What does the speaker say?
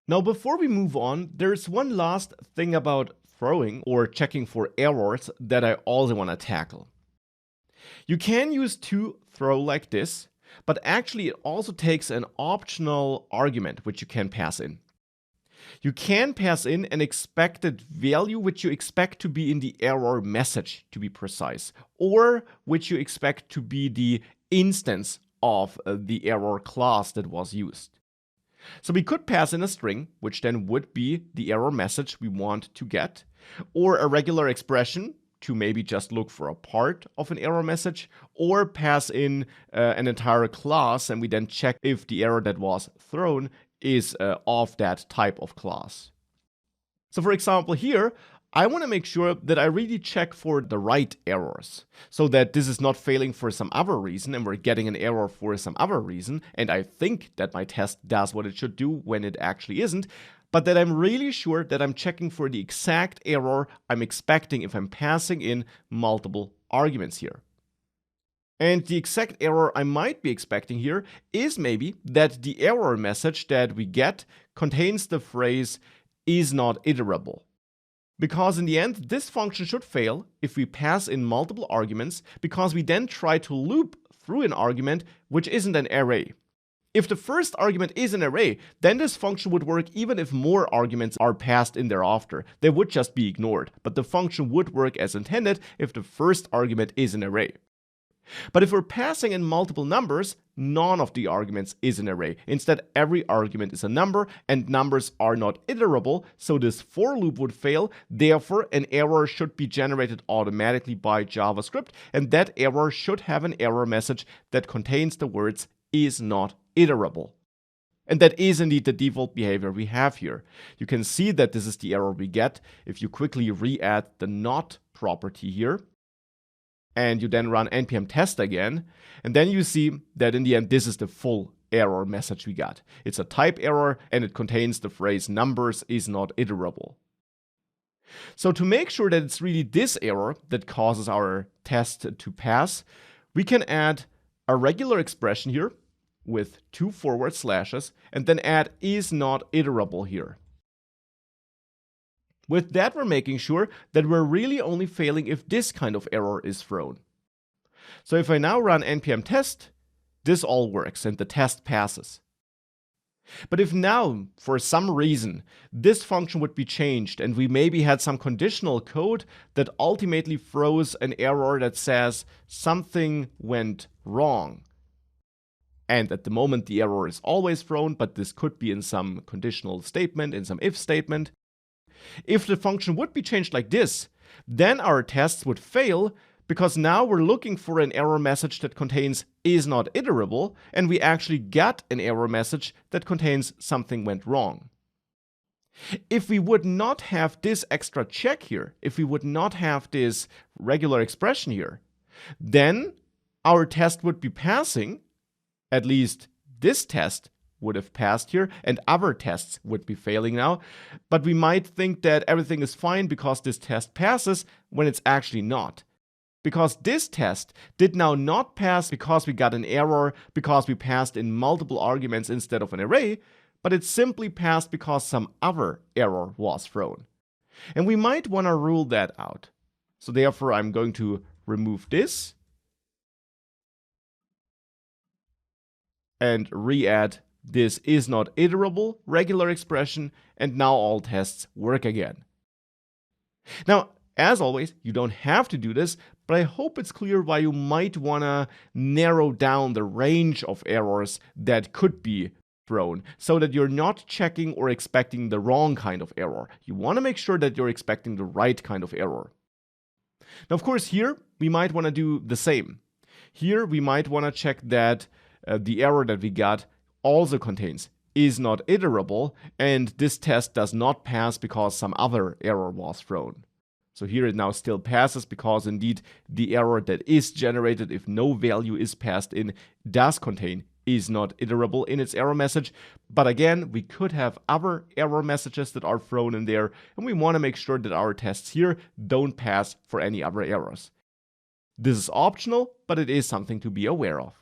Now, before we move on, there's one last thing about throwing or checking for errors that I also want to tackle. You can use toThrow like this, but actually it also takes an optional argument which you can pass in. You can pass in an expected value which you expect to be in the error message, to be precise, or which you expect to be the instance of the error class that was used. So we could pass in a string, which then would be the error message we want to get, or a regular expression to maybe just look for a part of an error message, or pass in an entire class and we then check if the error that was thrown is of that type of class. So for example here, I want to make sure that I really check for the right errors, so that this is not failing for some other reason and we're getting an error for some other reason, and I think that my test does what it should do when it actually isn't, but that I'm really sure that I'm checking for the exact error I'm expecting if I'm passing in multiple arguments here. And the exact error I might be expecting here is maybe that the error message that we get contains the phrase is not iterable. Because in the end, this function should fail if we pass in multiple arguments, because we then try to loop through an argument which isn't an array. If the first argument is an array, then this function would work even if more arguments are passed in thereafter. They would just be ignored, but the function would work as intended if the first argument is an array. But if we're passing in multiple numbers, none of the arguments is an array. Instead, every argument is a number, and numbers are not iterable, so this for loop would fail. Therefore, an error should be generated automatically by JavaScript, and that error should have an error message that contains the words is not iterable. And that is indeed the default behavior we have here. You can see that this is the error we get if you quickly re-add the not property here. And you then run npm test again, and then you see that in the end this is the full error message we got. It's a type error and it contains the phrase numbers is not iterable. So to make sure that it's really this error that causes our test to pass, we can add a regular expression here with 2 forward slashes and then add is not iterable here. With that, we're making sure that we're really only failing if this kind of error is thrown. So if I now run npm test, this all works and the test passes. But if now, for some reason, this function would be changed and we maybe had some conditional code that ultimately throws an error that says something went wrong. And at the moment the error is always thrown, but this could be in some conditional statement, in some if statement. If the function would be changed like this, then our tests would fail because now we're looking for an error message that contains is not iterable, and we actually get an error message that contains something went wrong. If we would not have this extra check here, if we would not have this regular expression here, then our test would be passing, at least this test would have passed here, and other tests would be failing now. But we might think that everything is fine because this test passes when it's actually not. Because this test did now not pass because we got an error, because we passed in multiple arguments instead of an array, but it simply passed because some other error was thrown. And we might want to rule that out. So therefore, I'm going to remove this and re-add this is not iterable regular expression, and now all tests work again. Now, as always, you don't have to do this, but I hope it's clear why you might want to narrow down the range of errors that could be thrown, so that you're not checking or expecting the wrong kind of error. You want to make sure that you're expecting the right kind of error. Now, of course, here we might want to do the same. Here we might want to check that the error that we got also contains is not iterable, and this test does not pass because some other error was thrown. So here it now still passes because indeed the error that is generated if no value is passed in does contain is not iterable in its error message. But again, we could have other error messages that are thrown in there, and we want to make sure that our tests here don't pass for any other errors. This is optional, but it is something to be aware of.